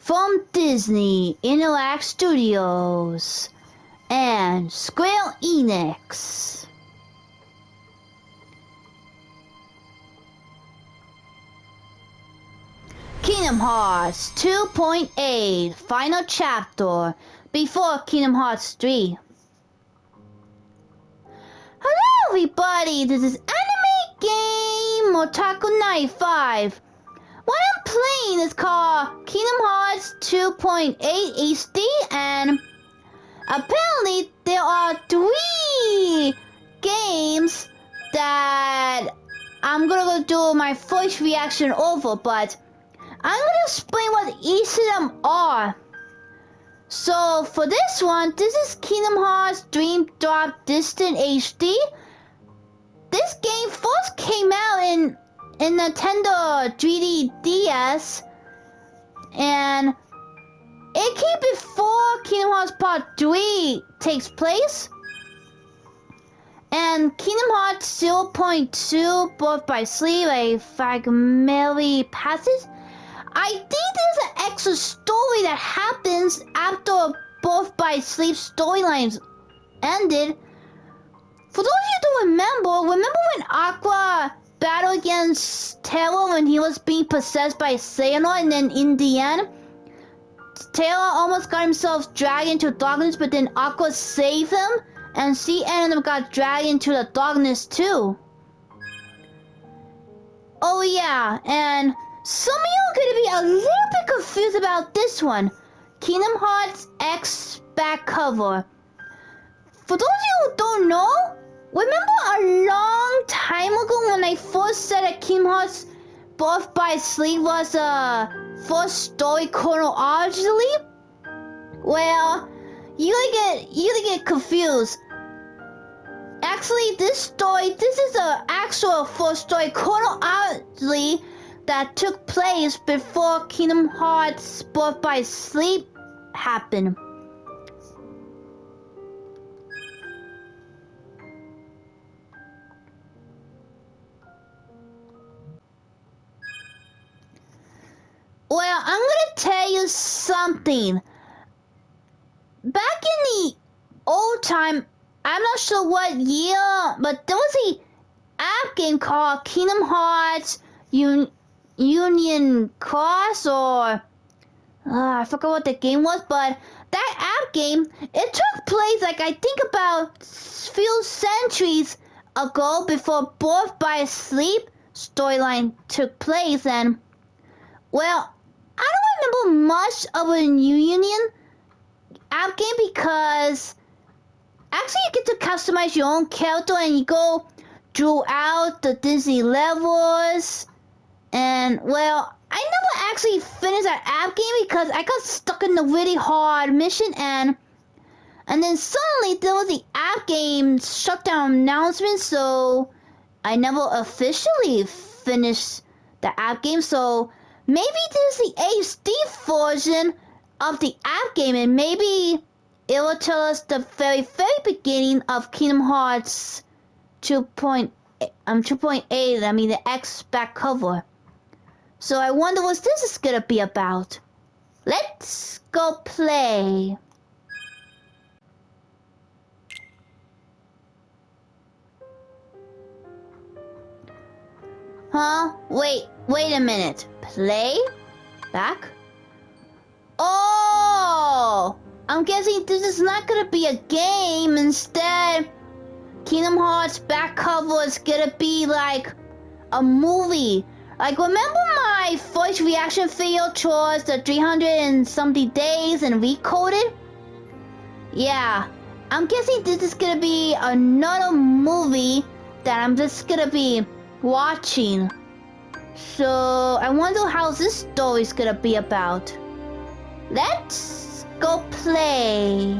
from Disney Interact Studios and Square Enix. Kingdom Hearts 2.8 Final Chapter before Kingdom Hearts 3. Hello everybody, this is Anime Game Otaku 95. What I'm playing is called Kingdom Hearts 2.8 HD, and apparently there are 3 games that I'm gonna go do my first reaction over, but I'm gonna explain what each of them are. So for this one, this is Kingdom Hearts Dream Drop Distance HD. This game first came out in Nintendo 3DS, and it came before Kingdom Hearts Part 3 takes place. And Kingdom Hearts 0.2 Birth by Sleep, a fragmentary passage. I think there's an extra story that happens after Birth by Sleep storylines ended. For those of you who don't remember when Aqua battled against Taylor when he was being possessed by Xehanort, and then in the end, Taylor almost got himself dragged into darkness, but then Aqua saved him, and she and him got dragged into the darkness too. Oh yeah, and some of you are going to be a little bit confused about this one. Kingdom Hearts X back cover. For those of you who don't know, remember a long time ago when I first said that Kingdom Hearts Birth by Sleep was a first story chronologically? Well, you get confused. Actually, this is the actual first story chronologically that took place before Kingdom Hearts Birth by Sleep happened. Well, I'm gonna tell you something. Back in the old time, I'm not sure what year, but there was a app game called Kingdom Hearts Union Cross, or I forgot what the game was, but that app game, it took place like I think about a few centuries ago before Birth by Sleep storyline took place, and well, I don't remember much of a Union app game because actually you get to customize your own character and you go throughout the Disney levels. And well, I never actually finished that app game because I got stuck in the really hard mission, and then suddenly there was the app game shutdown announcement, so I never officially finished the app game. So maybe this is the HD version of the app game, and maybe it will tell us the very beginning of Kingdom Hearts 2.8, I mean the X back cover. So I wonder what this is gonna be about. Let's go play. Huh? Wait a minute. Play? Back? Oh! I'm guessing this is not gonna be a game. Instead, Kingdom Hearts back cover is gonna be like a movie. Like, remember my first reaction video towards the 300 and something days and Recoded? Yeah, I'm guessing this is gonna be another movie that I'm just gonna be watching. So I wonder how this story is gonna be about. Let's go play.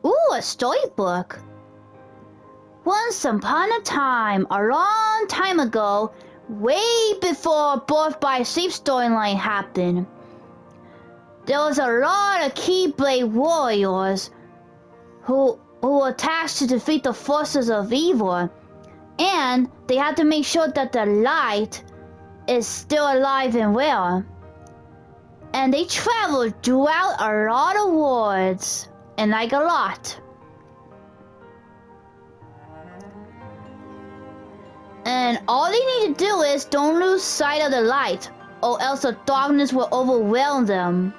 Ooh, a storybook. Once upon a time, a long time ago, way before Birth by Sleep storyline happened, there was a lot of Keyblade warriors who who were tasked to defeat the forces of evil. And they have to make sure that the light is still alive and well. And they travel throughout a lot of worlds. And like a lot. And all they need to do is don't lose sight of the light, or else the darkness will overwhelm them.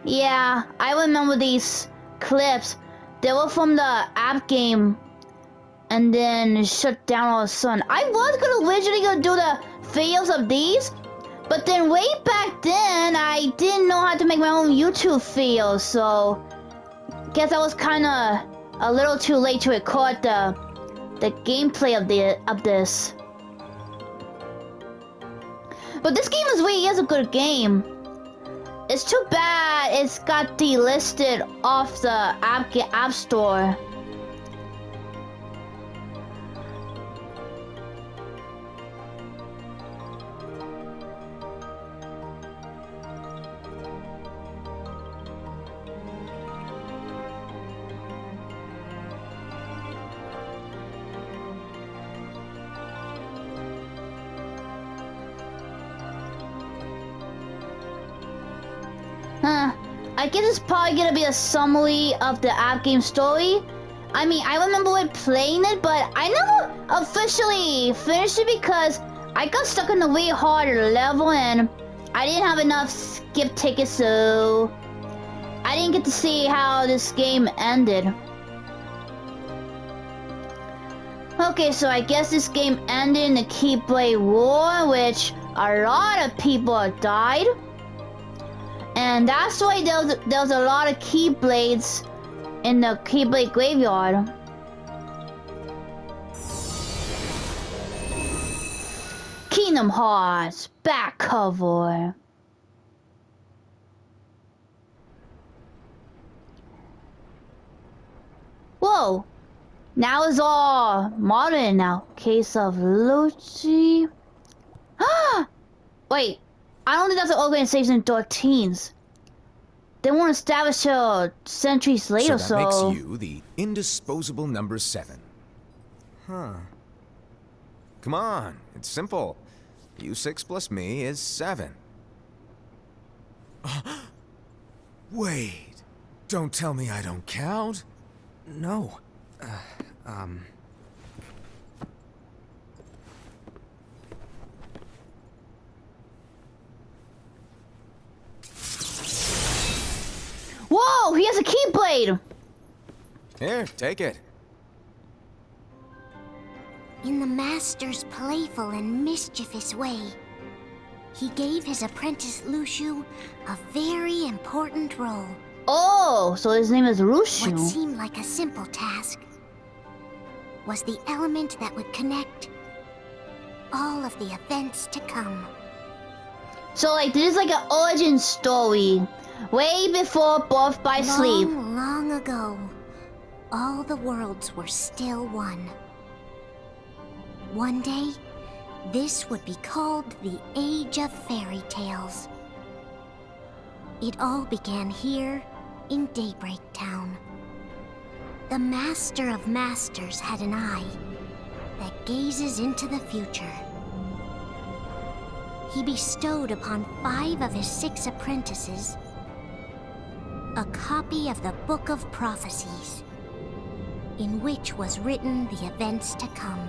Yeah, I remember these clips. They were from the app game, and then shut down all of a sudden. I was originally gonna do the videos of these, but then way back then, I didn't know how to make my own YouTube videos, so guess I was kinda a little too late to record the gameplay of this. But this game really is a good game. It's too bad it's got delisted off the app store. I guess it's probably gonna be a summary of the app game story. I mean, I remember playing it, but I never officially finished it because I got stuck in a really hard level and I didn't have enough skip tickets, so I didn't get to see how this game ended. Okay, so I guess this game ended in the Keyblade War, which a lot of people died. And that's why there was a lot of Keyblades in the Keyblade graveyard. Kingdom Hearts back cover. Whoa! Now it's all modern now. Case of Lucci. Wait. I don't think that's an organization 13s. They weren't established till centuries later, so... that makes you the indisposable number 7. Huh. Come on, it's simple. U6 plus me is 7. Wait, don't tell me I don't count. No. Whoa, he has a Keyblade! Here, take it. In the Master's playful and mischievous way, he gave his apprentice Luxu a very important role. Oh, so his name is Rushu. What seemed like a simple task was the element that would connect all of the events to come. So like this is like an origin story, way before Birth by Sleep. Long ago, all the worlds were still one. One day, this would be called the Age of Fairy Tales. It all began here in Daybreak Town. The Master of Masters had an eye that gazes into the future. He bestowed upon 5 of his 6 apprentices a copy of the Book of Prophecies, in which was written the events to come.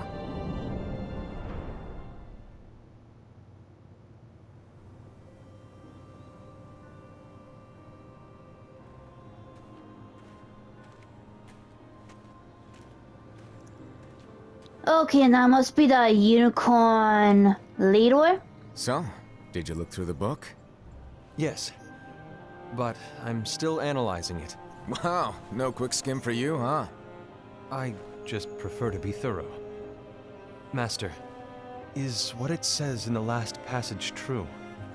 Okay, that must be the unicorn leader. So, did you look through the book? Yes. But I'm still analyzing it. Wow, no quick skim for you, huh? I just prefer to be thorough. Master, is what it says in the last passage true?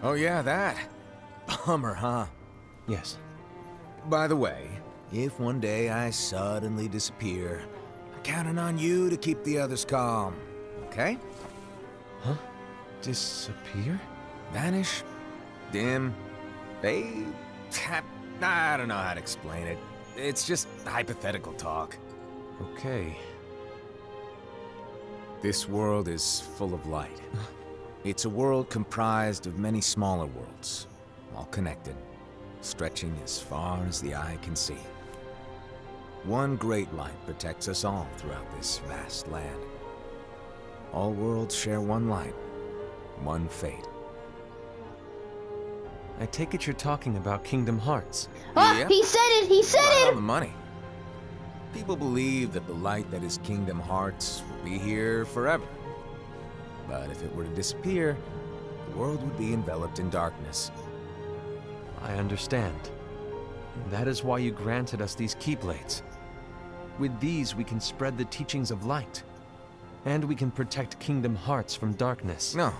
Oh yeah, that. Bummer, huh? Yes. By the way, if one day I suddenly disappear, I'm counting on you to keep the others calm, okay? Huh? Disappear? Vanish, dim, fade, tap. I don't know how to explain it. It's just hypothetical talk. Okay. This world is full of light. It's a world comprised of many smaller worlds, all connected, stretching as far as the eye can see. One great light protects us all throughout this vast land. All worlds share one light, one fate. I take it you're talking about Kingdom Hearts. Oh, Yep. he said it! He said Right on it! the money. People believe that the light that is Kingdom Hearts will be here forever. But if it were to disappear, the world would be enveloped in darkness. I understand. That is why you granted us these Keyblades. With these, we can spread the teachings of light. And we can protect Kingdom Hearts from darkness. No,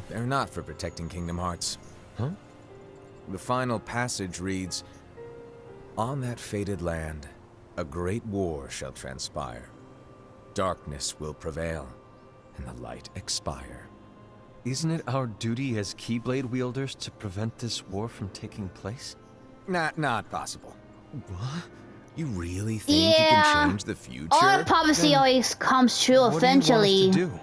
they're not for protecting Kingdom Hearts. Huh? The final passage reads, "On that fated land, a great war shall transpire. Darkness will prevail, and the light expire." Isn't it our duty as Keyblade wielders to prevent this war from taking place? Not possible. What? You really think you Yeah. can change the future? All prophecy Then always comes true What do you want us eventually. to do?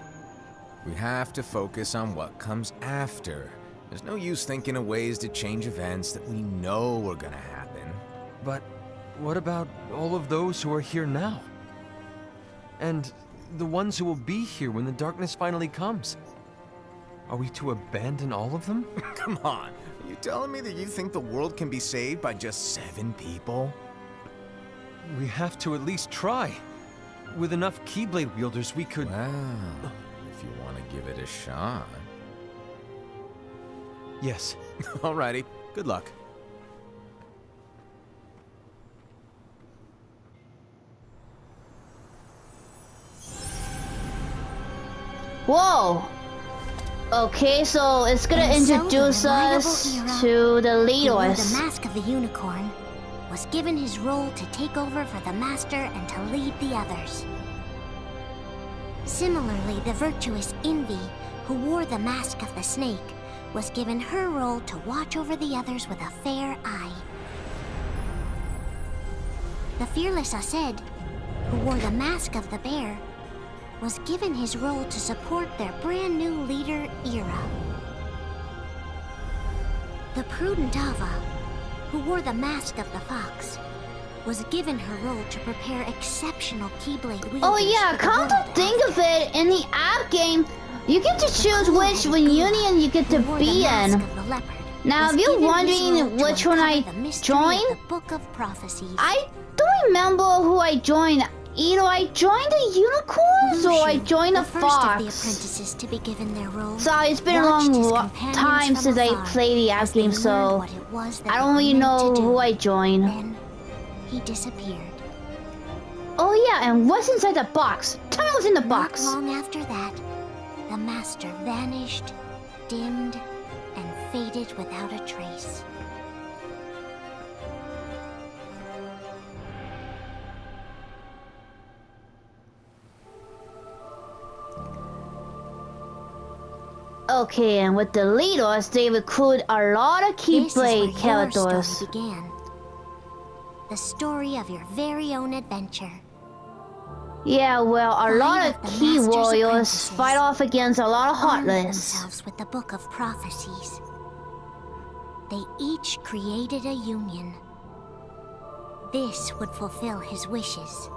We have to focus on what comes after. There's no use thinking of ways to change events that we know are gonna happen. But what about all of those who are here now? And the ones who will be here when the darkness finally comes? Are we to abandon all of them? Come on, are you telling me that you think the world can be saved by just 7 people? We have to at least try. With enough Keyblade wielders, we could... Well, if you want to give it a shot. Yes. Alrighty, good luck. Whoa! Okay, so it's gonna And so the introduce us reliable Era, to the who wore leaders. the Mask of the Unicorn, was given his role to take over for the Master and to lead the others. Similarly, the virtuous Envy, who wore the Mask of the Snake, was given her role to watch over the others with a fair eye. The fearless Aced, who wore the Mask of the Bear, was given his role to support their brand new leader, Era. The prudent Ava, who wore the Mask of the Fox, was given her role to prepare exceptional Keyblade wielders. Oh yeah, for the come to world think of it, in the app game, you get to choose The which cool-headed reunion you get to who wore the be Mask in. of the Leopard Now, was if you're given his wondering role to which one uncover I the mystery of joined, the Book of Prophecies. I don't remember who I joined. Either I joined the unicorns or I Lucian, joined the the first of the fox. apprentices to be given their role, So it's been a watched his long companions time from since I afar played the app as they game, learned so what it was that I they don't really were meant to know do. who I joined. Then he disappeared. Oh yeah, and what's inside the box? Tell me what's in the box. Not long after that, the Master vanished, dimmed, and faded without a trace. Okay, and with the leaders, they recruit a lot of This is where Keyblade your characters. story began. The story of your very own adventure. Yeah, well, a Five lot of of the Key Master's Warriors apprentices fight off against a lot of Armed Heartless. themselves with the Book of Prophecies. They each created a union. This would fulfill his wishes.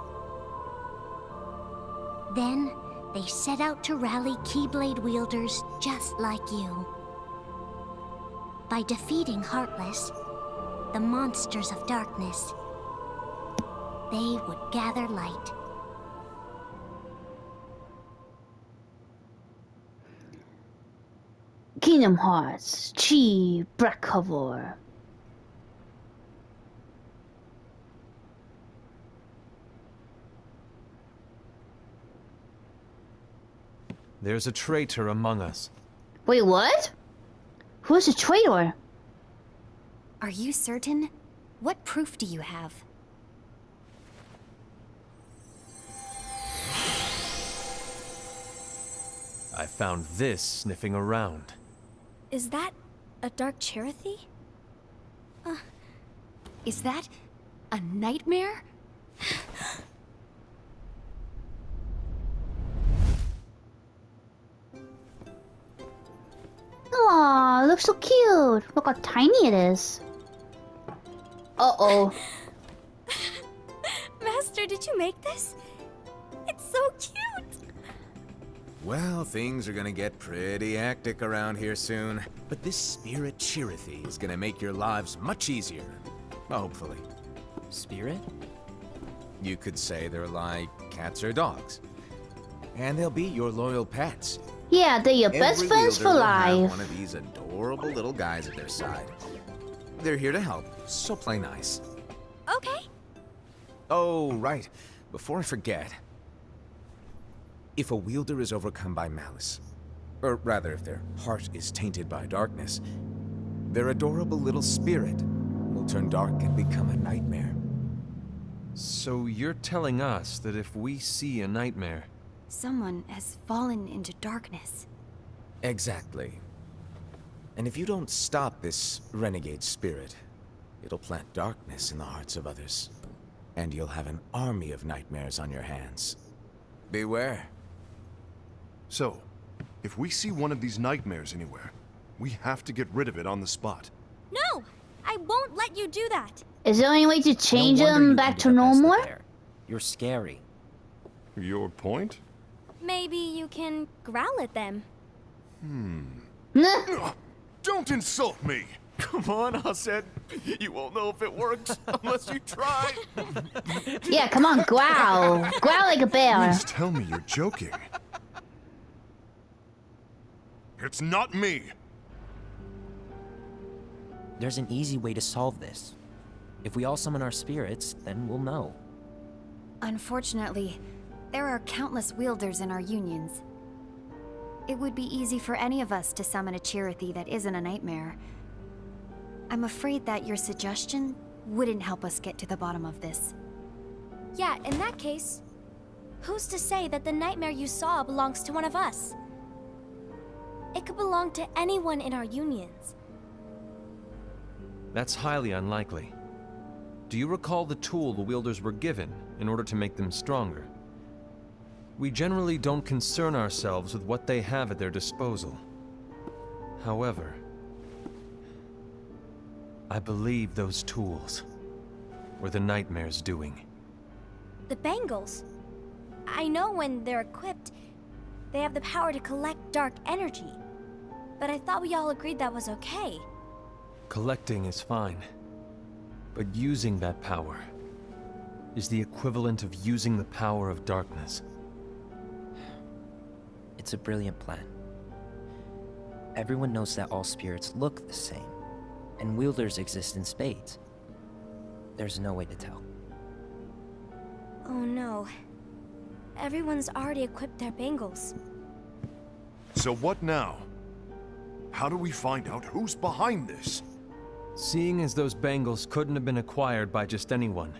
Then, they set out to rally Keyblade wielders just like you. By defeating Heartless, the monsters of darkness, they would gather light. Kingdom Hearts, Chi Black cover. There's a traitor among us. Wait, what? Who's the traitor? Are you certain? What proof do you have? I found this sniffing around. Is that a Dark Cherothy? Is that A nightmare? Aw, it looks so cute. Look how tiny it is. Uh-oh. Master, did you make this? It's so cute! Well, things are gonna get pretty hectic around here soon. But this spirit Chirithy is gonna make your lives much easier. Hopefully. Spirit? You could say they're like cats or dogs. And they'll be your loyal pets. Yeah, they're your best Every friends for wielder will have life. one of these adorable little guys at their side. They're here to help, so play nice. Okay. Oh, right. Before I forget. If a wielder is overcome by malice, or rather if their heart is tainted by darkness, their adorable little spirit will turn dark and become a nightmare. So you're telling us that if we see a nightmare, Someone has fallen into darkness. Exactly. And if you don't stop this renegade spirit, it'll plant darkness in the hearts of others. And you'll have an army of nightmares on your hands. Beware. So, if we see one of these nightmares anywhere, we have to get rid of it on the spot. No! I won't let you do that! Is there any way to change No wonder them you back ended to up as the normal? bear. You're scary. Your point? Maybe you can growl at them. Nah. Don't insult me! come on, Hassad. You won't know if it works unless you try. Yeah, come on, growl. Growl like a bear. Please tell me you're joking. It's not me! There's an easy way to solve this. If we all summon our spirits, then we'll know. Unfortunately, there are countless wielders in our unions. It would be easy for any of us to summon a Chirithy that isn't a nightmare. I'm afraid that your suggestion wouldn't help us get to the bottom of this. Yeah, in that case, who's to say that the nightmare you saw belongs to one of us? It could belong to anyone in our unions. That's highly unlikely. Do you recall the tool the wielders were given in order to make them stronger? We generally don't concern ourselves with what they have at their disposal. However, I believe those tools were the Nightmare's doing. The bangles. I know when they're equipped, they have the power to collect dark energy. But I thought we all agreed that was okay. Collecting is fine, but using that power is the equivalent of using the power of darkness. It's a brilliant plan. Everyone knows that all spirits look the same, and wielders exist in spades. There's no way to tell. Oh no. Everyone's already equipped their bangles. So what now? How do we find out who's behind this? Seeing as those bangles couldn't have been acquired by just anyone,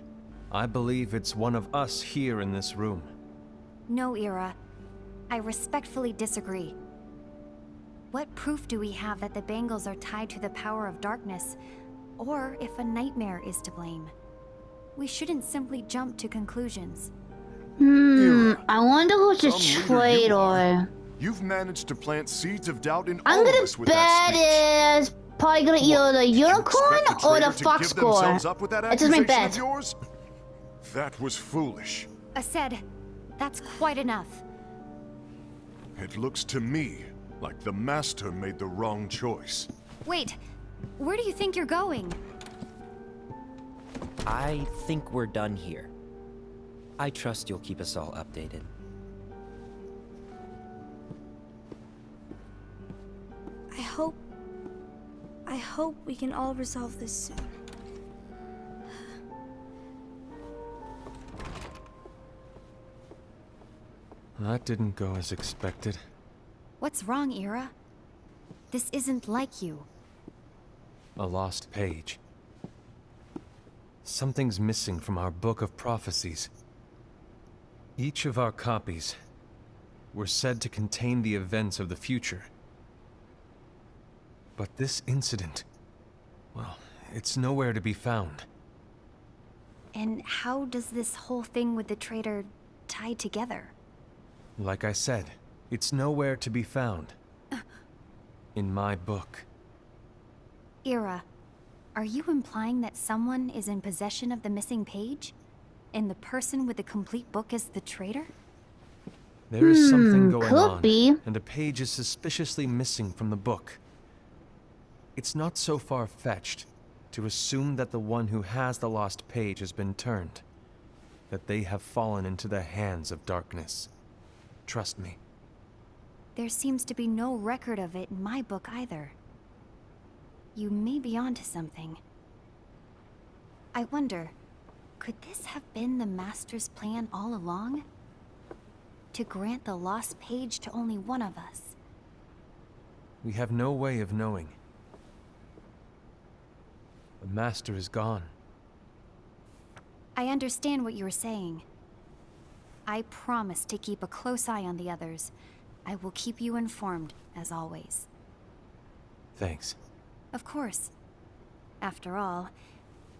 I believe it's one of us here in this room. No, Ira. I respectfully disagree. What proof do we have that the bangles are tied to the power of darkness, or if a nightmare is to blame? We shouldn't simply jump to conclusions. I wonder who's the Some leader you are. traitor. You've managed to plant seeds of doubt in I'm all of gonna us with that bet speech. it's probably gonna either the Did you unicorn expect a or the traitor to fox give themselves score. up with that It's just my accusation bet. of yours? That was foolish. Aced, that's quite enough. It looks to me like the Master made the wrong choice. Wait, where do you think you're going? I think we're done here. I trust you'll keep us all updated. I hope we can all resolve this soon. That didn't go as expected. What's wrong, Ira? This isn't like you. A lost page. Something's missing from our book of prophecies. Each of our copies were said to contain the events of the future. But this incident, well, it's nowhere to be found. And how does this whole thing with the traitor tie together? Like I said, it's nowhere to be found. In my book. Ira, are you implying that someone is in possession of the missing page? And the person with the complete book is the traitor? There is something going could on, be. and a page is suspiciously missing from the book. It's not so far-fetched to assume that the one who has the lost page has been turned, that they have fallen into the hands of darkness. Trust me. There seems to be no record of it in my book either. You may be onto something. I wonder, could this have been the Master's plan all along? To grant the lost page to only one of us? We have no way of knowing. The Master is gone. I understand what you're saying. I promise to keep a close eye on the others. I will keep you informed, as always. Thanks. Of course. After all,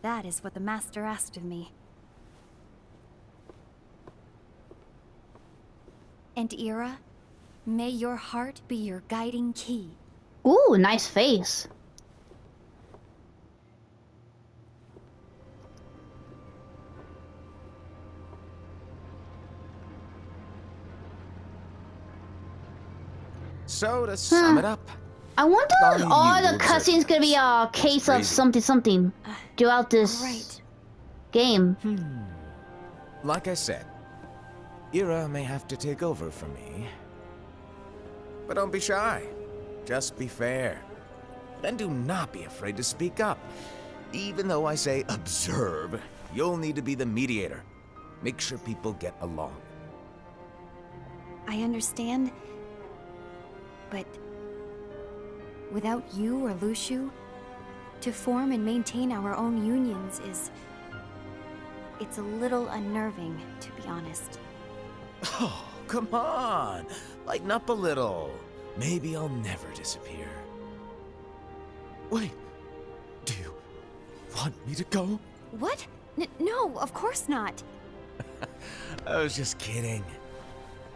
that is what the Master asked of me. And Ira, may your heart be your guiding key. Ooh, nice face. So, to sum it up, I wonder if Bonnie, all you the observe cutscenes gonna be a case of Crazy. something throughout this Right. game. like I said, Ira may have to take over for me. But don't be shy. Just be fair. And do not be afraid to speak up. Even though I say observe, you'll need to be the mediator. Make sure people get along. I understand, but without you or Luxu, to form and maintain our own unions is... it's a little unnerving, to be honest. Oh, come on. Lighten up a little. Maybe I'll never disappear. Wait. Do you want me to go? What? No, of course not. I was just kidding.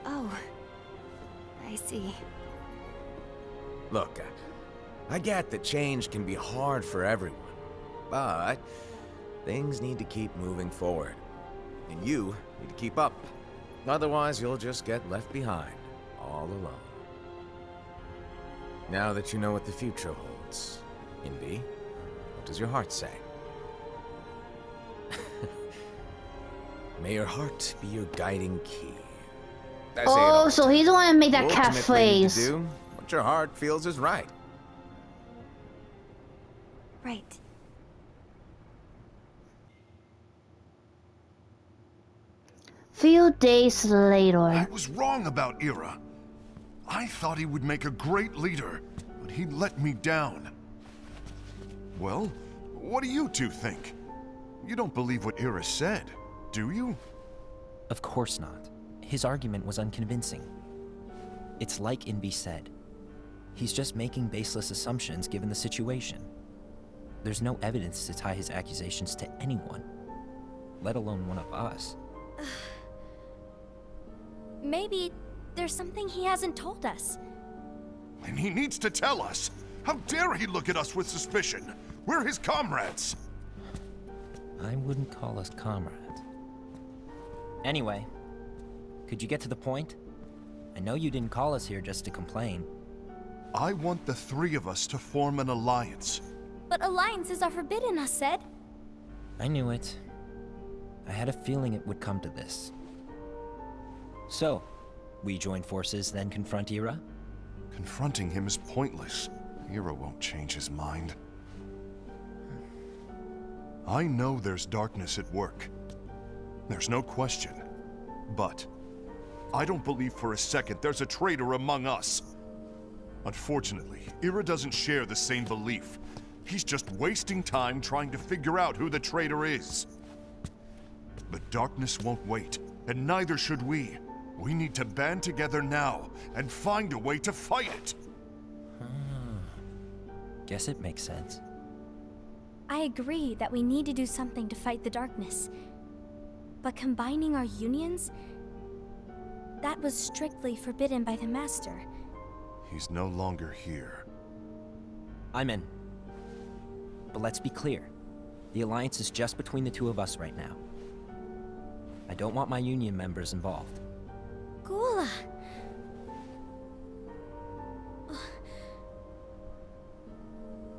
Oh, I see. Look, I get that change can be hard for everyone, but things need to keep moving forward. And you need to keep up. Otherwise, you'll just get left behind, all alone. Now that you know what the future holds, Invi, what does your heart say? May your heart be your guiding key. I say it all Oh, the so time. he's the one to make that You cat ultimately need to face. do what your heart feels is right. Right. Few days later. I was wrong about Ira. I thought he would make a great leader, but he let me down. Well, what do you two think? You don't believe what Ira said, do you? Of course not. His argument was unconvincing. It's like Invi said. He's just making baseless assumptions given the situation. There's no evidence to tie his accusations to anyone, let alone one of us. Maybe there's something he hasn't told us. And he needs to tell us. How dare he look at us with suspicion? We're his comrades. I wouldn't call us comrades. Anyway, could you get to the point? I know you didn't call us here just to complain. I want the three of us to form an alliance. But alliances are forbidden, us said. I knew it. I had a feeling it would come to this. So, we join forces, then confront Ira? Confronting him is pointless. Ira won't change his mind. I know there's darkness at work. There's no question. But I don't believe for a second there's a traitor among us. Unfortunately, Ira doesn't share the same belief. He's just wasting time trying to figure out who the traitor is. The darkness won't wait, and neither should we. We need to band together now and find a way to fight it. Guess it makes sense. I agree that we need to do something to fight the darkness. But combining our unions? That was strictly forbidden by the Master. He's no longer here. I'm in. But let's be clear. The Alliance is just between the two of us right now. I don't want my Union members involved. Gula!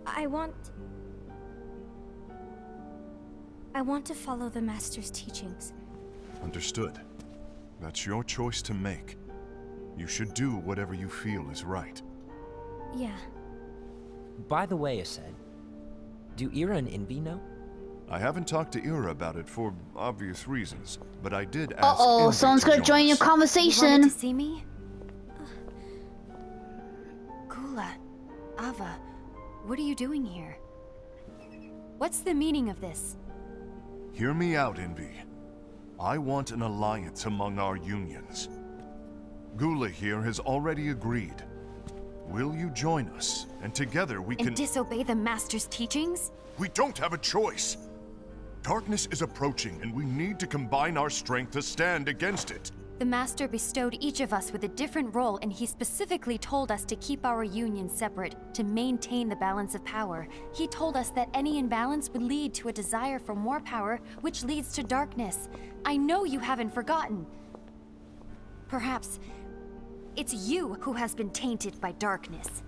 I want to follow the Master's teachings. Understood. That's your choice to make. You should do whatever you feel is right. Yeah. By the way, Aced, do Ira and Invi know? I haven't talked to Ira about it for obvious reasons, but I did ask Uh-oh, Envy someone's to gonna join your us. You wanted conversation. to see me? Gula, Ava, what are you doing here? What's the meaning of this? Hear me out, Envy. I want an alliance among our unions. Gula here has already agreed. Will you join us? And together we can... And disobey the Master's teachings? We don't have a choice! Darkness is approaching, and we need to combine our strength to stand against it. The Master bestowed each of us with a different role, and he specifically told us to keep our union separate, to maintain the balance of power. He told us that any imbalance would lead to a desire for more power, which leads to darkness. I know you haven't forgotten. Perhaps it's you who has been tainted by darkness.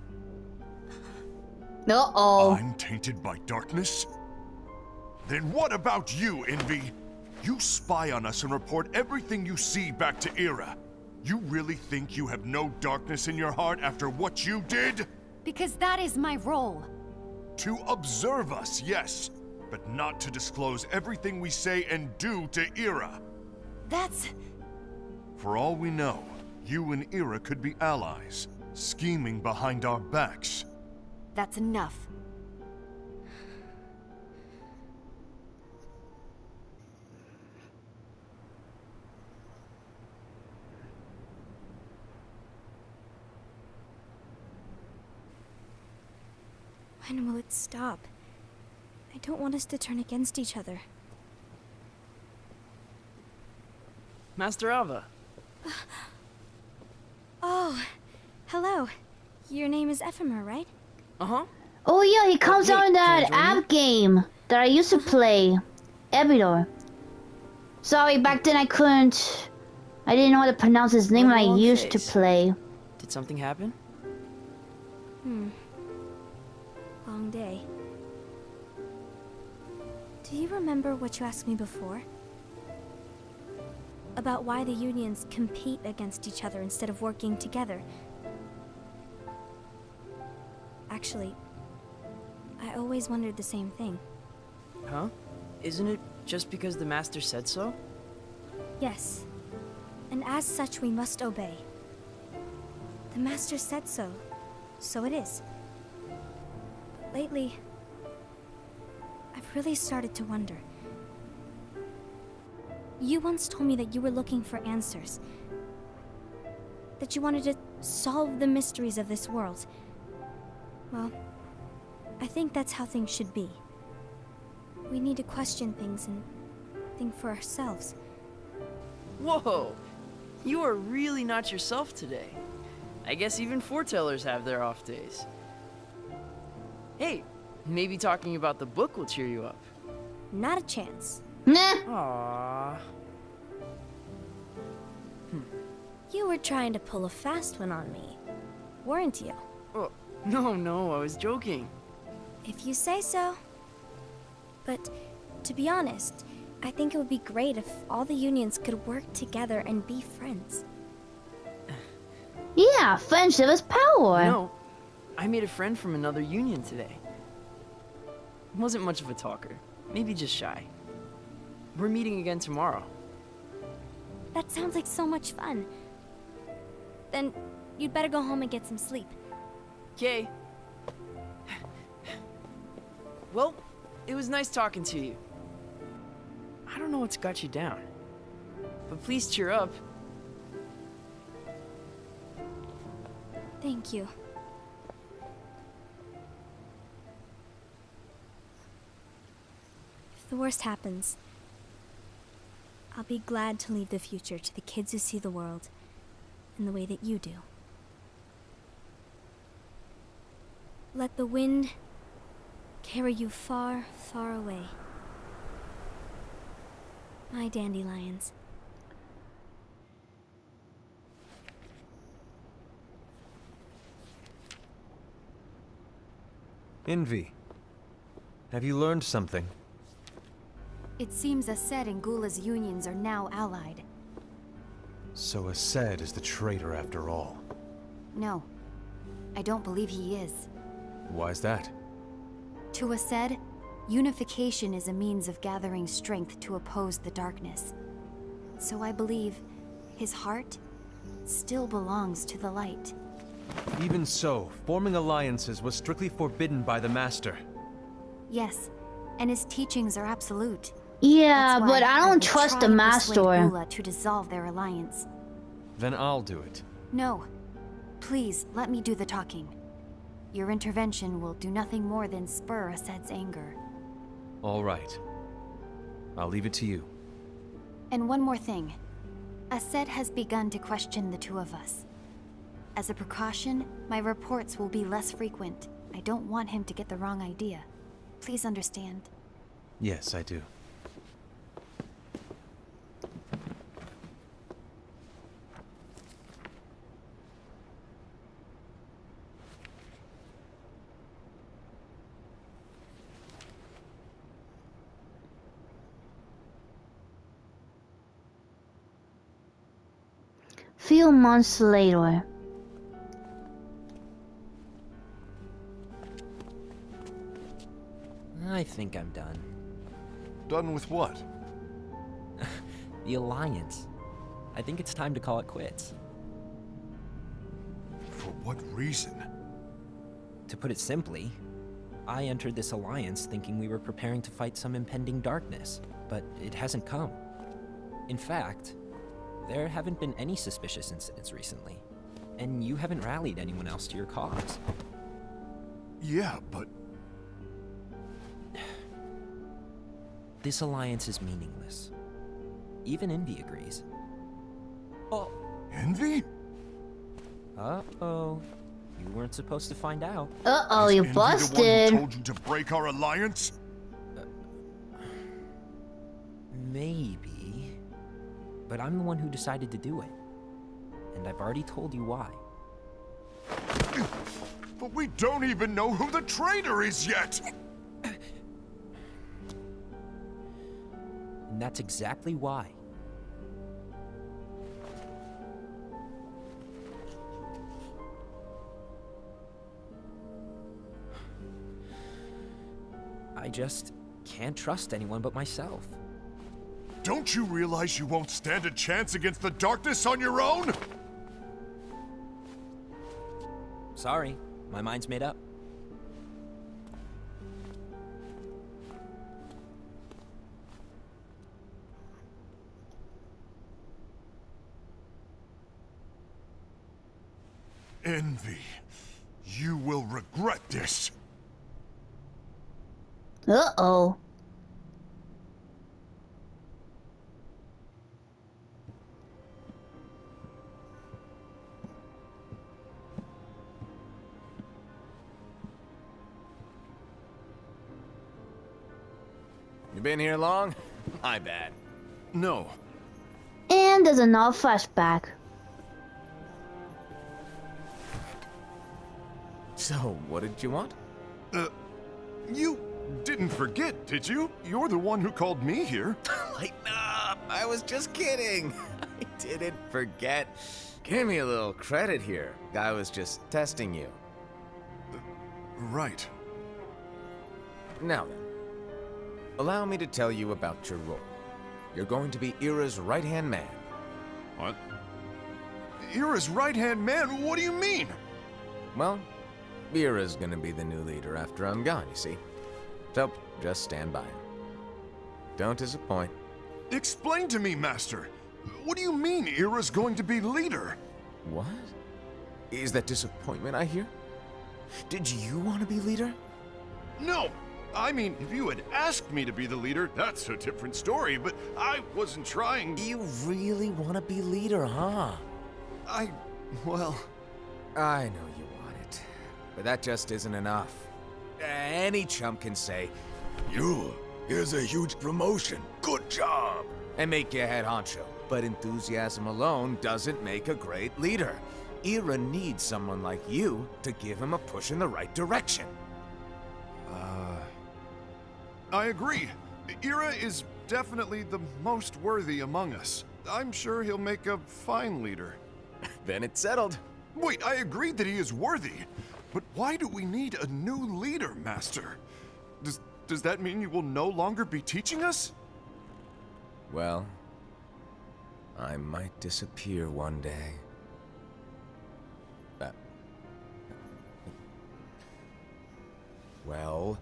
Uh-oh. I'm tainted by darkness? Then what about you, Envy? You spy on us and report everything you see back to Ira. You really think you have no darkness in your heart after what you did? Because that is my role. To observe us, yes, but not to disclose everything we say and do to Ira. That's... For all we know, you and Ira could be allies, scheming behind our backs. that's enough. When will it stop? I don't want us to turn against each other. Master Ava. Oh, hello. Your name is Ephemer, right? Uh-huh. Oh yeah, he comes hey, out in can I that join you? app game that I used to play. Ebidor. Sorry, back then I couldn't... I didn't know how to pronounce his name when I Long used to face. play. Did something happen? Long day. Do you remember what you asked me before? About why the unions compete against each other instead of working together. Actually, I always wondered the same thing. Huh? Isn't it just because the Master said so? Yes. And as such, we must obey. The Master said so. So it is. But lately, I've really started to wonder. You once told me that you were looking for answers. That you wanted to solve the mysteries of this world. Well, I think that's how things should be. We need to question things and think for ourselves. Whoa! You are really not yourself today. I guess even foretellers have their off days. Hey, maybe talking about the book will cheer you up. Not a chance. Nah. Aww. You were trying to pull a fast one on me, weren't you? Oh, no, I was joking. If you say so. But to be honest, I think it would be great if all the unions could work together and be friends. Yeah, friendship is power. No, I made a friend from another union today. Wasn't much of a talker, maybe just shy. We're meeting again tomorrow. That sounds like so much fun. Then you'd better go home and get some sleep. Okay. Well, it was nice talking to you. I don't know what's got you down, but please cheer up. Thank you. If the worst happens, I'll be glad to leave the future to the kids who see the world in the way that you do. Let the wind carry you far, far away. My dandelions. Envy, have you learned something? It seems Aced and Gula's unions are now allied. So Aced is the traitor after all. No, I don't believe he is. Why's that? To Aced, unification is a means of gathering strength to oppose the darkness. So I believe his heart still belongs to the light. Even so, forming alliances was strictly forbidden by the Master. Yes, and his teachings are absolute. Yeah, That's why but I don't will trust try the to persuade master. Gula to dissolve their alliance. Then I'll do it. No. Please, let me do the talking. Your intervention will do nothing more than spur Aced's anger. All right. I'll leave it to you. And one more thing. Aced has begun to question the two of us. As a precaution, my reports will be less frequent. I don't want him to get the wrong idea. Please understand. Yes, I do. Few months later. I think I'm done. Done with what? The Alliance. I think it's time to call it quits. For what reason? To put it simply, I entered this alliance thinking we were preparing to fight some impending darkness, but it hasn't come. In fact, there haven't been any suspicious incidents recently, and you haven't rallied anyone else to your cause. Yeah, but This alliance is meaningless. Even Envy agrees. Oh. Envy? Uh-oh. You weren't supposed to find out. Uh-oh, Is you Envy the one who busted. told you to break our alliance? Maybe. But I'm the one who decided to do it. And I've already told you why. But we don't even know who the traitor is yet! And that's exactly why. I just can't trust anyone but myself. Don't you realize you won't stand a chance against the darkness on your own? Sorry, my mind's made up. Envy, you will regret this. Uh-oh. You been here long? My bad. No. And there's another flashback. So, what did you want? You didn't forget, did you? You're the one who called me here. Lighten up! I was just kidding. I didn't forget. Give me a little credit here. I was just testing you. Right. Now then, allow me to tell you about your role. You're going to be Ira's right-hand man. What? Ira's right-hand man? What do you mean? Well, Ira's gonna be the new leader after I'm gone, you see. So, just stand by. Don't disappoint. Explain to me, Master. What do you mean Ira's going to be leader? What? Is that disappointment I hear? Did you want to be leader? No! I mean, if you had asked me to be the leader, that's a different story, but I wasn't trying. You really want to be leader, huh? Well... I know you want it, but that just isn't enough. Any chump can say, here's a huge promotion, good job, and make you head honcho. But enthusiasm alone doesn't make a great leader. Ira needs someone like you to give him a push in the right direction. I agree. Ira is definitely the most worthy among us. I'm sure he'll make a fine leader. Then it's settled. Wait, I agreed that he is worthy. But why do we need a new leader, Master? Does that mean you will no longer be teaching us? Well, I might disappear one day. Well,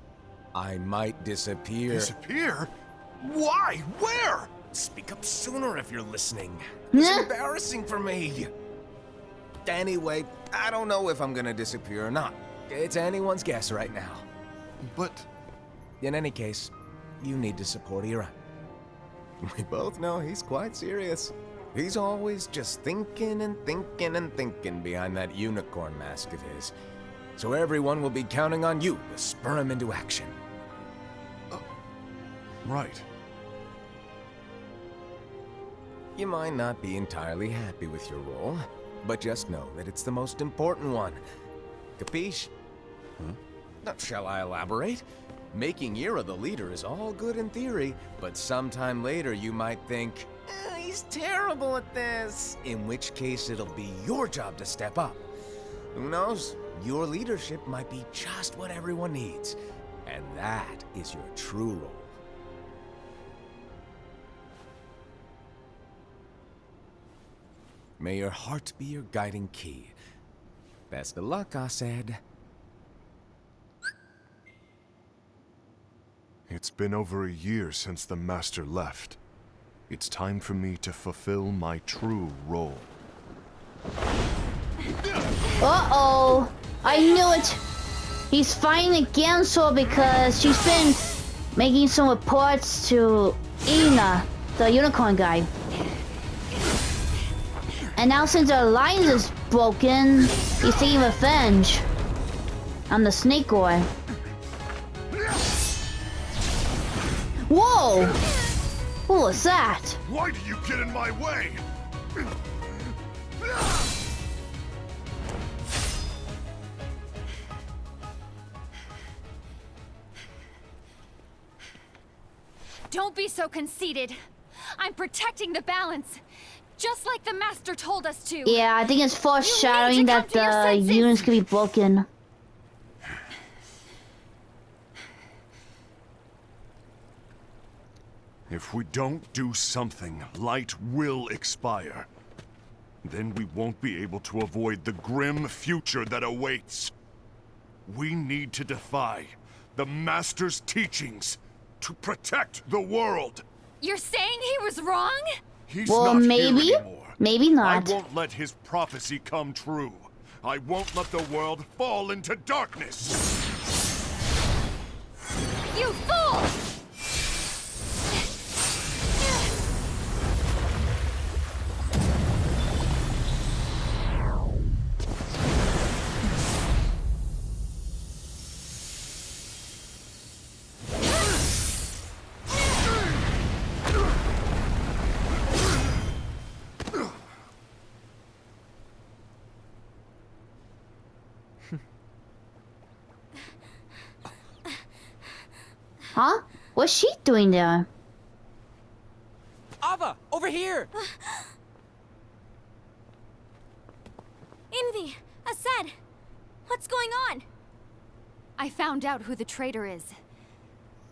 I might disappear. Disappear? Why? Where? Speak up sooner if you're listening. Yeah. It's embarrassing for me. Anyway, I don't know if I'm gonna disappear or not. It's anyone's guess right now. But... In any case, you need to support Ira. We both know he's quite serious. He's always just thinking and thinking and thinking behind that unicorn mask of his. So everyone will be counting on you to spur him into action. Right. You might not be entirely happy with your role, but just know that it's the most important one. Capiche? Now, shall I elaborate? Making Ira the leader is all good in theory, but sometime later you might think, he's terrible at this. In which case it'll be your job to step up. Who knows? Your leadership might be just what everyone needs. And that is your true role. May your heart be your guiding key. Best of luck, Asaid. It's been over a year since the Master left. It's time for me to fulfill my true role. Uh-oh. I knew it. He's fighting against her because she's been making some reports to Ina, the unicorn guy. And now since the alliance is broken, he's taking revenge on the Snake Oil. Whoa! What was that? Why do you get in my way? Don't be so conceited. I'm protecting the balance, just like the Master told us to. Yeah, I think it's foreshadowing You need to that come to your the senses. units could be broken. If we don't do something, light will expire. Then we won't be able to avoid the grim future that awaits. We need to defy the Master's teachings to protect the world. You're saying he was wrong? He's Well, not maybe. here anymore. Maybe not. I won't let his prophecy come true. I won't let the world fall into darkness. You fool! Huh? What's she doing there? Ava, over here! Envy! Asaid! What's going on? I found out who the traitor is.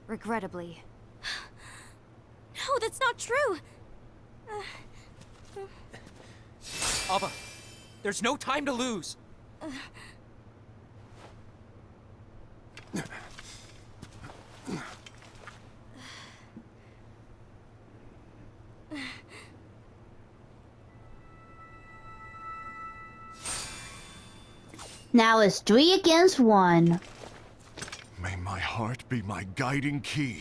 Regrettably. No, that's not true! Ava, there's no time to lose. Now it's 3 against 1. May my heart heart be my guiding key.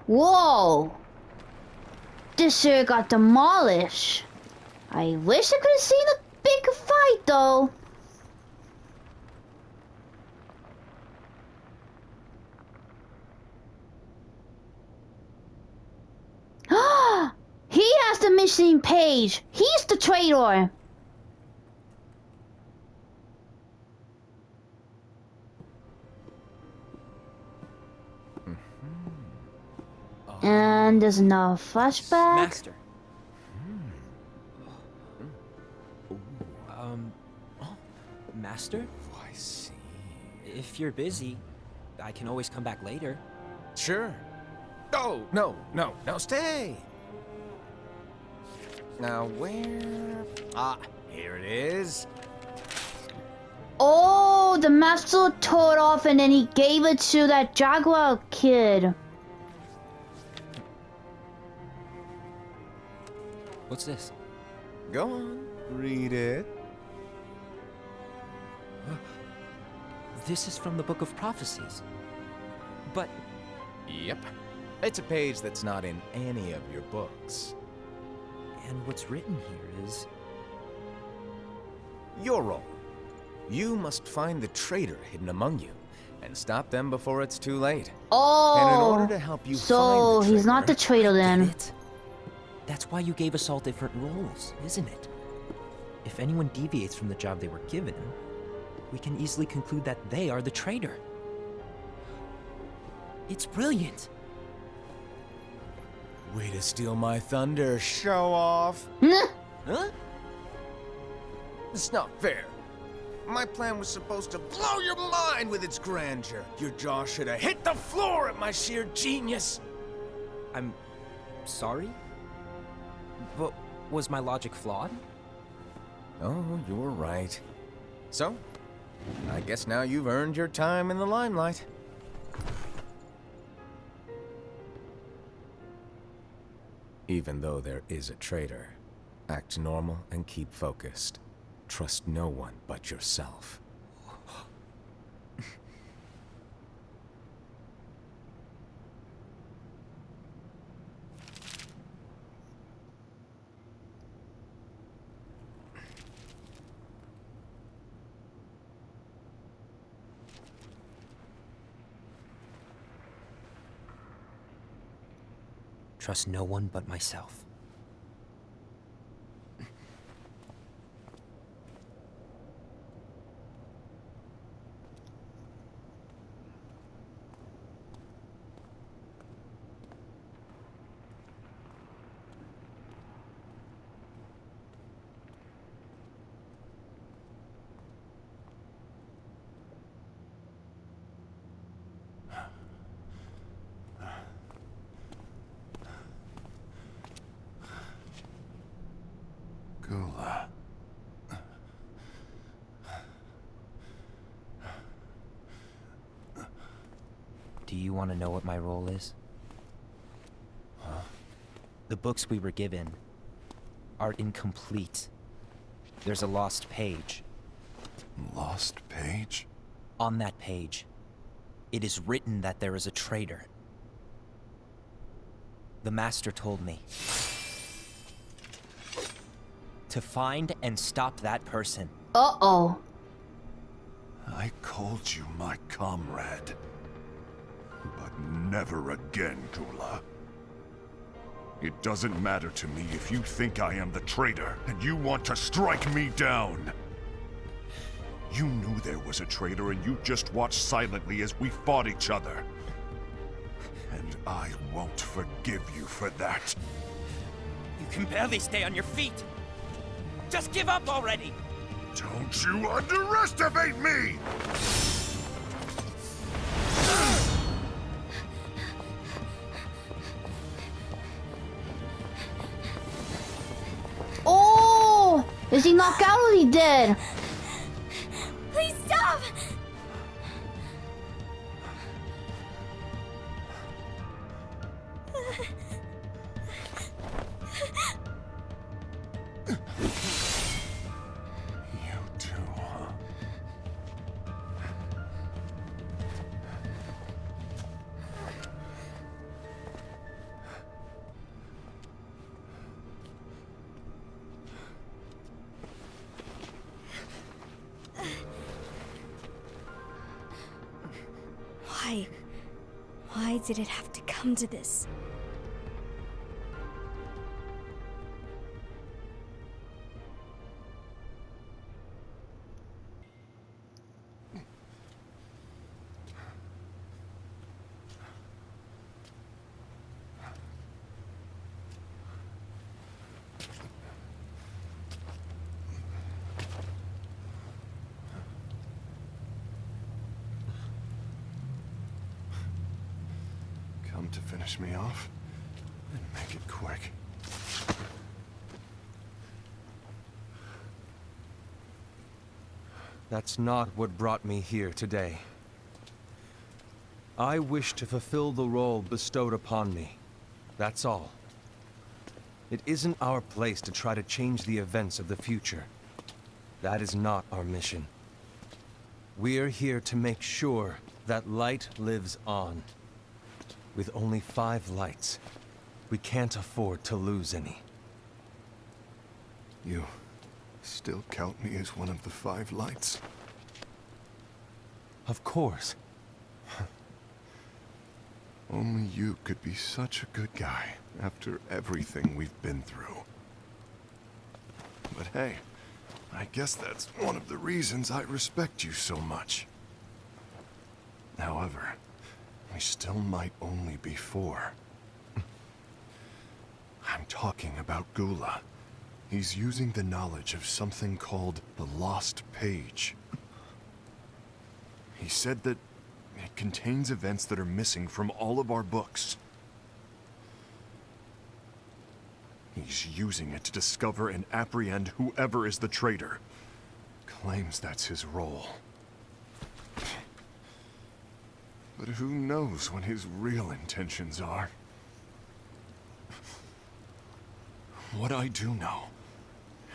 Whoa! This sure got demolished. I wish I could have seen the big fight though. He has the missing page. He's the traitor. And there's another flashback. Master. Master? Oh, I see. If you're busy, I can always come back later. Sure. Oh, no, stay. Now, where? Ah, here it is. Oh, the master tore it off and then he gave it to that Jaguar kid. What's this? Go on, read it. This is from the Book of Prophecies. But Yep. It's a page that's not in any of your books. and what's written here is Your role. You must find the traitor hidden among you and stop them before it's too late. Oh, And in order to help you so find the he's not the traitor Get then. it? That's why you gave us all different roles, isn't it? If anyone deviates from the job they were given, we can easily conclude that they are the traitor. It's brilliant. Way to steal my thunder, show off. Huh? It's not fair. My plan was supposed to blow your mind with its grandeur. Your jaw should have hit the floor at my sheer genius. I'm sorry? But was my logic flawed? Oh, you're right. So, I guess now you've earned your time in the limelight. Even though there is a traitor, act normal and keep focused. Trust no one but yourself. Trust no one but myself. Gula. Do you want to know what my role is? Huh? The books we were given are incomplete. There's a lost page. Lost page? On that page, it is written that there is a traitor. The Master told me to find and stop that person. Uh-oh. I called you my comrade. But never again, Gula. It doesn't matter to me if you think I am the traitor and you want to strike me down. You knew there was a traitor and you just watched silently as we fought each other. And I won't forgive you for that. You can barely stay on your feet. Just give up already! Don't you underestimate me! Oh! Is he knocked out or he dead? Please stop! You too, huh? Why? Why did it have to come to this? Come to finish me off? And make it quick. That's not what brought me here today. I wish to fulfill the role bestowed upon me. That's all. It isn't our place to try to change the events of the future. That is not our mission. We're here to make sure that light lives on. With only 5 lights, we can't afford to lose any. You still count me as one of the 5 lights? Of course. Only you could be such a good guy after everything we've been through. But hey, I guess that's one of the reasons I respect you so much. However, we still might only be 4. I'm talking about Gula. He's using the knowledge of something called the Lost Page. He said that it contains events that are missing from all of our books. He's using it to discover and apprehend whoever is the traitor. Claims that's his role. But who knows what his real intentions are? What I do know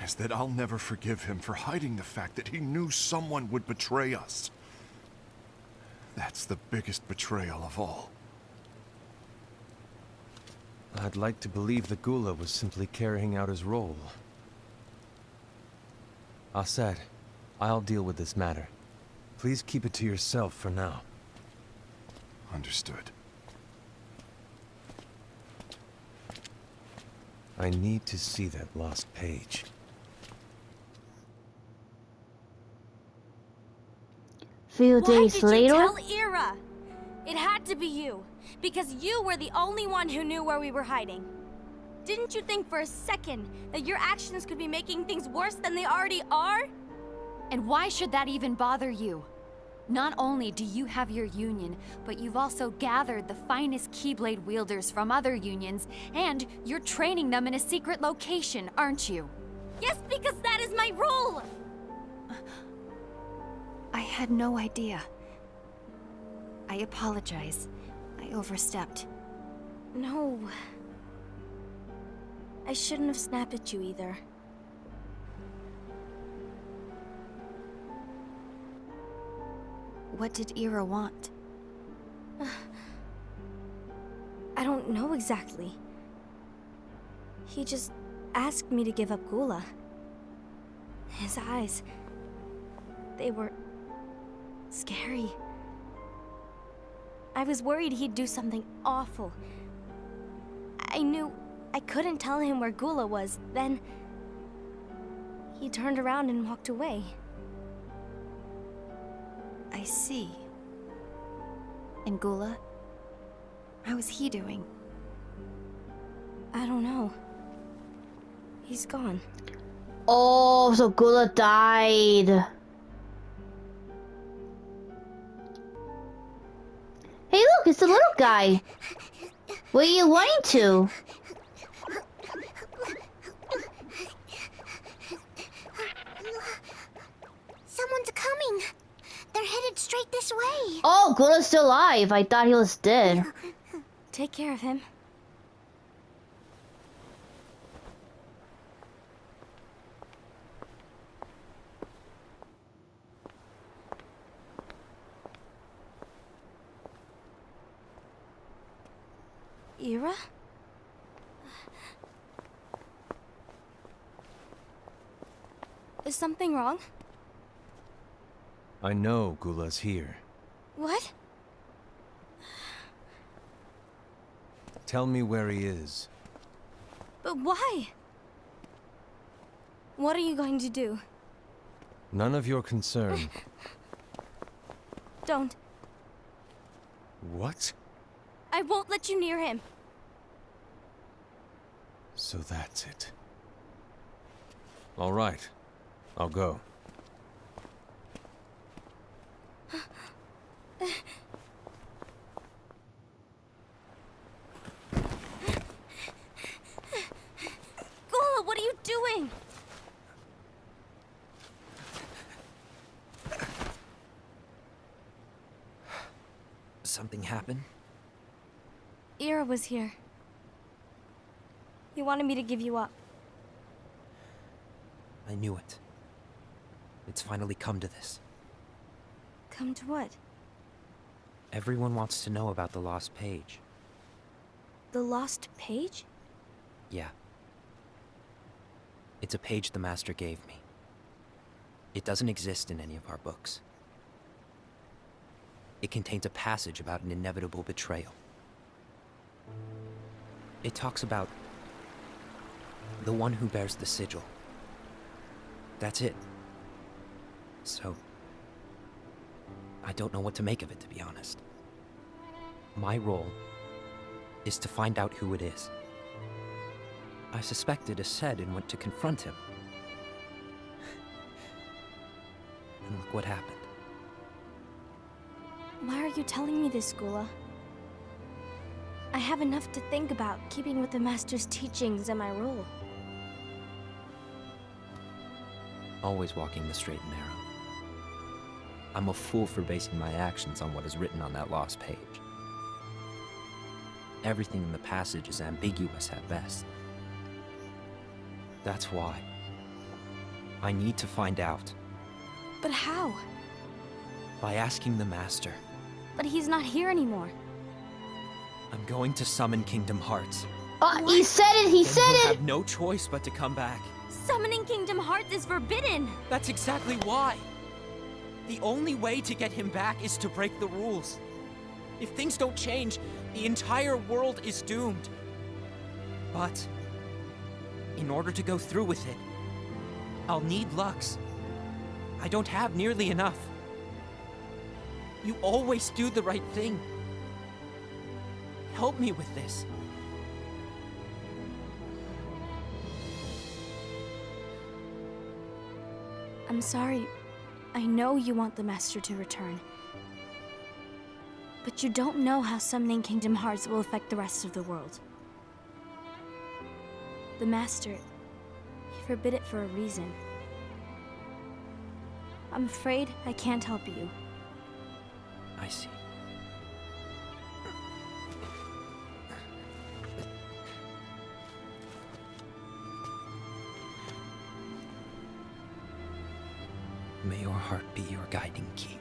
is that I'll never forgive him for hiding the fact that he knew someone would betray us. That's the biggest betrayal of all. I'd like to believe that Gula was simply carrying out his role. Aset, I'll deal with this matter. Please keep it to yourself for now. Understood. I need to see that lost page. Few Why days did you later. tell Ira? It had to be you, because you were the only one who knew where we were hiding. Didn't you think for a second that your actions could be making things worse than they already are? And why should that even bother you? Not only do you have your union, but you've also gathered the finest Keyblade wielders from other unions, and you're training them in a secret location, aren't you? Yes, because that is my role! I had no idea. I apologize. I overstepped. No. I shouldn't have snapped at you either. What did Ira want? I don't know exactly. He just asked me to give up Gula. His eyes, they were scary. I was worried he'd do something awful. I knew I couldn't tell him where Gula was. Then he turned around and walked away. I see. And Gula? How is he doing? I don't know. He's gone. Oh, so Gula died. Hey, look, it's the little guy. Where are you running to? Someone's coming. They're headed straight this way. Oh, Gula's still alive. I thought he was dead. Take care of him. Ira? Is something wrong? I know Gula's here. What? Tell me where he is. But why? What are you going to do? None of your concern. Don't. What? I won't let you near him. So that's it. All right. I'll go. Gula, what are you doing? Something happened? Ira was here. He wanted me to give you up. I knew it. It's finally come to this. Come to what? Everyone wants to know about the lost page. The lost page? Yeah. It's a page the Master gave me. It doesn't exist in any of our books. It contains a passage about an inevitable betrayal. It talks about the one who bears the sigil. That's it. So, I don't know what to make of it, to be honest. My role is to find out who it is. I suspected Aced and went to confront him. And look what happened. Why are you telling me this, Gula? I have enough to think about, keeping with the Master's teachings and my role. Always walking the straight and narrow. I'm a fool for basing my actions on what is written on that lost page. Everything in the passage is ambiguous at best. That's why I need to find out. But how? By asking the Master. But he's not here anymore. I'm going to summon Kingdom Hearts. Oh, he said it, he Then said you it! have no choice but to come back. Summoning Kingdom Hearts is forbidden! That's exactly why. The only way to get him back is to break the rules. If things don't change, the entire world is doomed. But in order to go through with it, I'll need Lux. I don't have nearly enough. You always do the right thing. Help me with this. I'm sorry. I know you want the Master to return. But you don't know how summoning Kingdom Hearts will affect the rest of the world. The Master, he forbid it for a reason. I'm afraid I can't help you. I see. May your heart be your guiding key.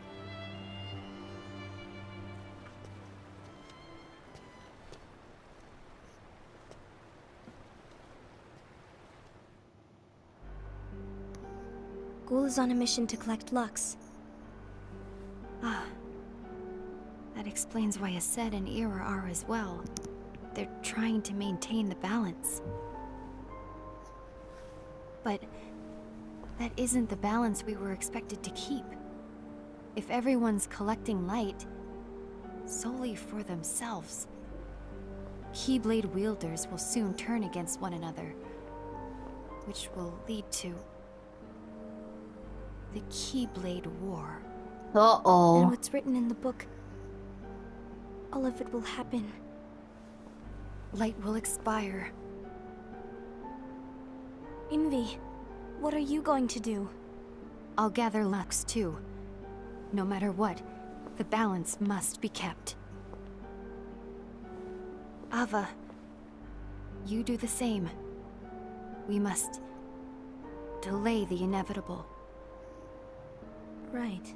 Ghoul is on a mission to collect Lux. Ah. That explains why Aced and Ira are as well. They're trying to maintain the balance. But that isn't the balance we were expected to keep. If everyone's collecting light solely for themselves, Keyblade wielders will soon turn against one another, which will lead to the Keyblade War. And Uh-oh. what's written in the book, all of it will happen. Light will expire. Envy, what are you going to do? I'll gather Lux too. No matter what, the balance must be kept. Ava, you do the same. We must delay the inevitable. Right.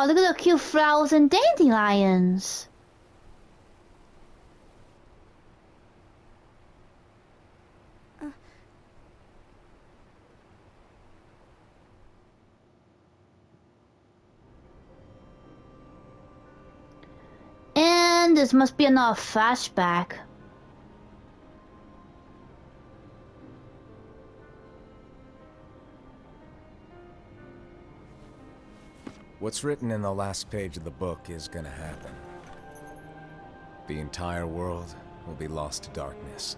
Oh, look at the cute flowers and dandelions. And this must be another flashback. What's written in the last page of the book is gonna happen. The entire world will be lost to darkness.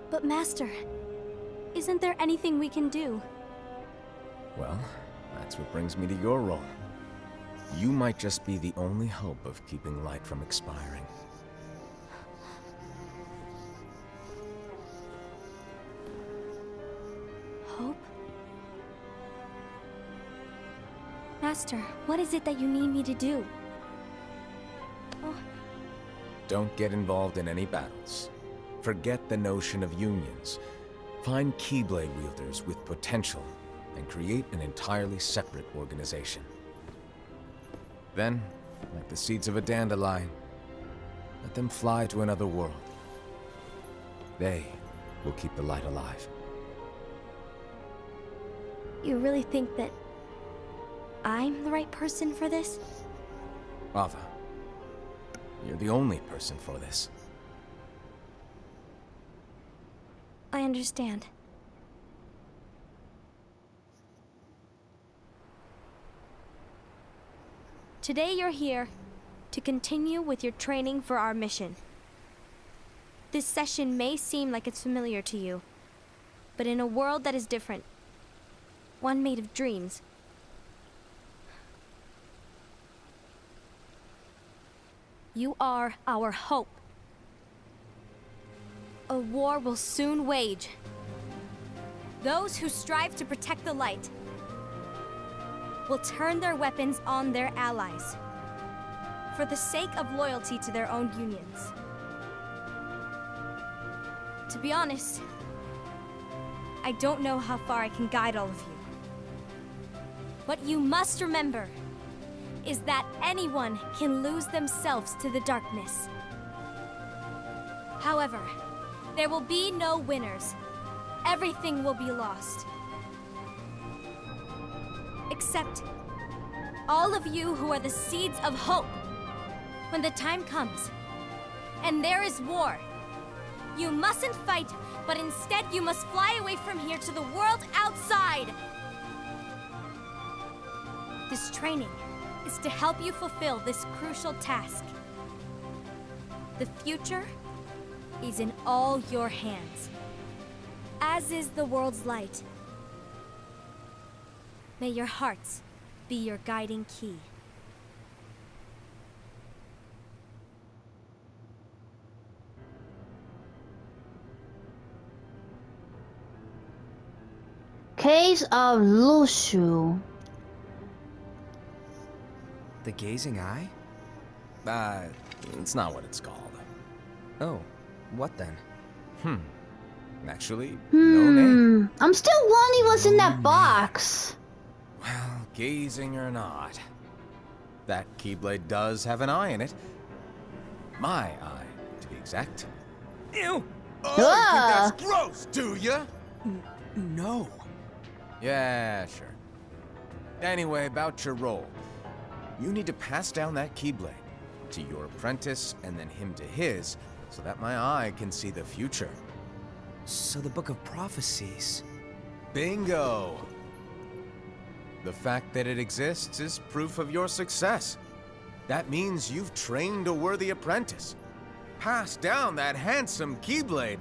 But Master, isn't there anything we can do? Well, that's what brings me to your role. You might just be the only hope of keeping light from expiring. Hope? Master, what is it that you need me to do? Oh, Don't get involved in any battles. Forget the notion of unions. Find Keyblade wielders with potential and create an entirely separate organization. Then, like the seeds of a dandelion, let them fly to another world. They will keep the light alive. you really think that I'm the right person for this? Ava, you're the only person for this. I understand. Today you're here to continue with your training for our mission. This session may seem like it's familiar to you, but in a world that is different, one made of dreams, you are our hope. A war will soon wage. Those who strive to protect the light will turn their weapons on their allies for the sake of loyalty to their own unions. To be honest, I don't know how far I can guide all of you. What you must remember is that anyone can lose themselves to the darkness. However, there will be no winners. Everything will be lost. Except all of you who are the seeds of hope. When the time comes, and there is war, you mustn't fight, but instead you must fly away from here to the world outside. This training is to help you fulfill this crucial task. The future is in all your hands, as is the world's light. May your hearts be your guiding key. Case of Lushu. The Gazing Eye? It's not what it's called. Oh, what then? Actually, no name. I'm still wondering what's in that box. Well, gazing or not, that Keyblade does have an eye in it. My eye, to be exact. Ew! Oh, you think that's gross, do ya? No. Yeah, sure. Anyway, about your role. You need to pass down that Keyblade to your apprentice and then him to his, so that my eye can see the future. So the Book of Prophecies... Bingo! The fact that it exists is proof of your success. That means you've trained a worthy apprentice, passed down that handsome Keyblade,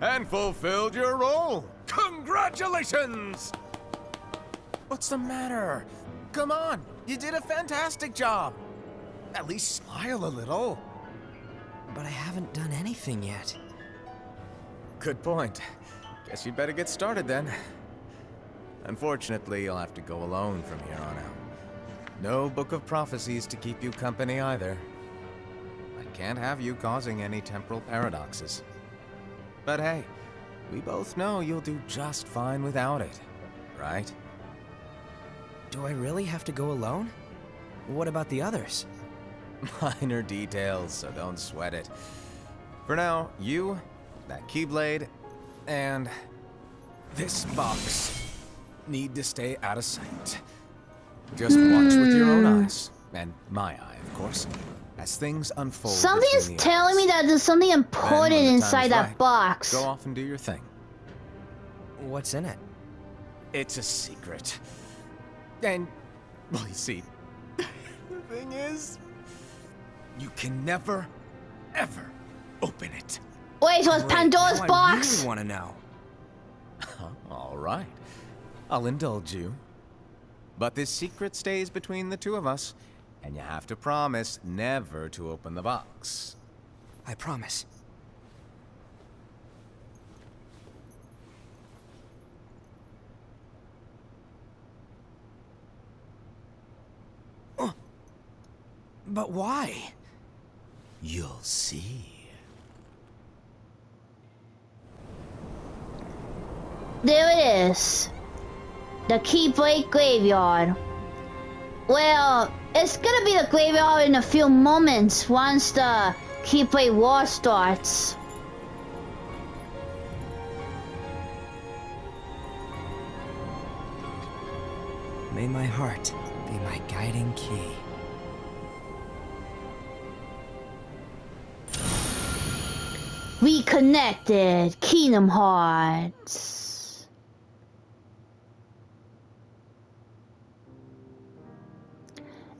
and fulfilled your role. Congratulations! What's the matter? Come on, you did a fantastic job. At least smile a little. But I haven't done anything yet. Good point. Guess you better get started then. Unfortunately, you'll have to go alone from here on out. No Book of Prophecies to keep you company either. I can't have you causing any temporal paradoxes. But hey, we both know you'll do just fine without it, right? Do I really have to go alone? What about the others? Minor details, so don't sweat it. For now, you, that Keyblade, and this box need to stay out of sight. Just watch with your own eyes, and my eye, of course, as things unfold. Something is between the telling me acts. that there's something Then, important when the time's inside that right, box. Go off and do your thing. What's in it? It's a secret. And, well, you see, the thing is, you can never, ever open it. Wait, so it's Pandora's Now box? I really want to know. All right. I'll indulge you. But this secret stays between the two of us, and you have to promise never to open the box. I promise. But why? You'll see. There it is. The Keyblade Graveyard. Well, it's gonna be the graveyard in a few moments once the Keyblade War starts. May my heart be my guiding key. Reconnected Kingdom Hearts.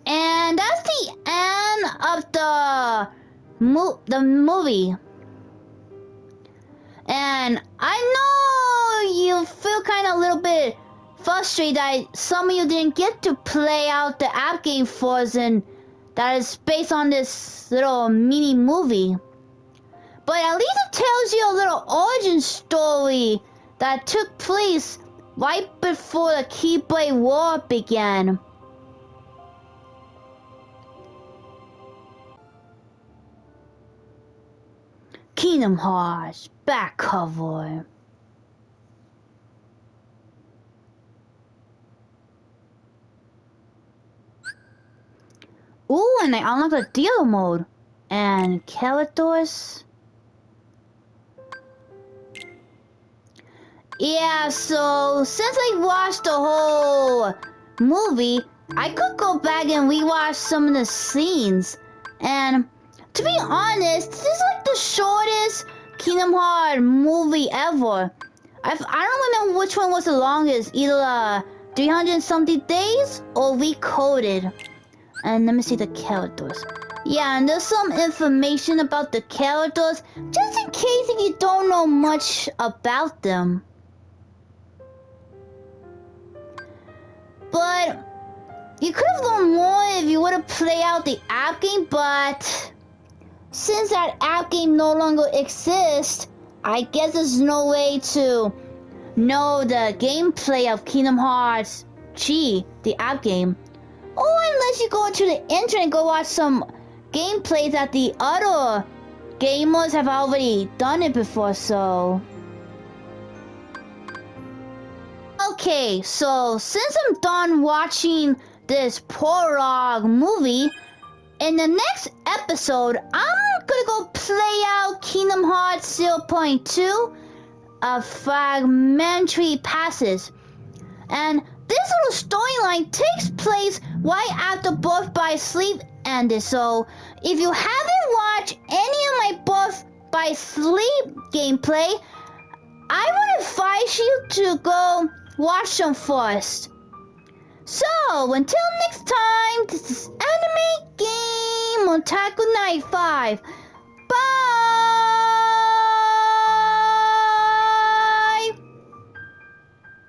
And that's the end of the movie. And I know you feel kind of a little bit frustrated that some of you didn't get to play out the app game Frozen that is based on this little mini movie. But at least it tells you a little origin story that took place right before the Keyblade War began. Kingdom Hearts back cover. Ooh, and I unlocked the dealer mode and characters. Yeah, so since I watched the whole movie, I could go back and rewatch some of the scenes. And to be honest, this is like the shortest Kingdom Hearts movie ever. I don't remember which one was the longest, either 300 something days or Recoded. And let me see the characters. Yeah, and there's some information about the characters, just in case if you don't know much about them. But you could have learned more if you would have played out the app game, but since that app game no longer exists, I guess there's no way to know the gameplay of Kingdom Hearts G, the app game. Or unless you go to the internet and go watch some gameplays that the other gamers have already done it before, so... Okay, so since I'm done watching this prologue movie, in the next episode, I'm gonna go play out Kingdom Hearts 0.2 Fragmentary Passes. And this little storyline takes place right after Birth by Sleep ended. So if you haven't watched any of my Birth by Sleep gameplay, I would advise you to go watch them first. So until next time, this is Anime Game Otaku 95.